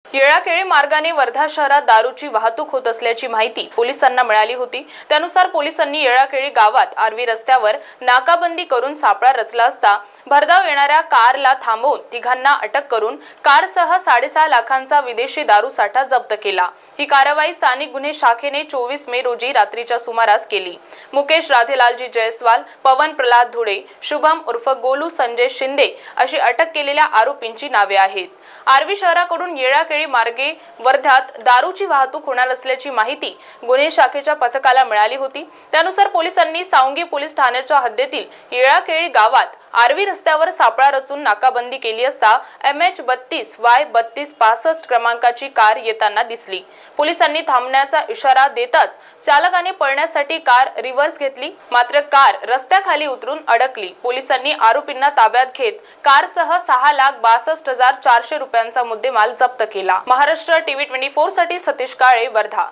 येळाकेळी मार्गाने वर्धा शहरात दारूची वाहतूक होत असल्याची माहिती पोलिसांना मिळाली होती। त्यानुसार पोलिसांनी येळाकेळी गावात आरवी रस्त्यावर नाकाबंदी करून सापळा रचला असता भरधाव येणाऱ्या कारला थांबवून तिघांना अटक करून कारसह 6.5 लाखांचा विदेशी दारू साठा जप्त केला। ही कारवाई स्थानिक गुन्हे शाखेने 24 मे रोजी रात्रीच्या सुमारास केली। मुकेश राधेलालजी जयस्वाल, पवन प्रल्हाद धुळे, शुभम उर्फ गोलू संजय शिंदे अशी अटक केलेल्या आरोपींची नावे आहेत। आरवी शहराकडून येळाकेळी मार्गे वर्ध्यात दारूची वाहतूक होणार असल्याची माहिती गुन्हे शाखेच्या पथकाला मिळाली होती। त्यानुसार पोलिसांनी सावंगी पोलीस ठाण्याच्या हद्दीतील येळाकेळी गावात आरवी रस्त्यावर सापळा रचून नाकाबंदी केली असता MH32Y3265 क्रमांकाची कार येताना दिसली। पोलिसांनी थांबण्याचा इशारा देताच चालकाने पळण्यासाठी कार रिव्हर्स घेतली, मात्र कार रस्त्याखाली उतरून अडकली। पोलिसांनी आरोपींना ताब्यात घेत कारसह 6,62,400 रुपयांचा मुद्देमाल जप्त केला। महाराष्ट्र टीव्ही 24 साठी सतीश काळे, वर्धा।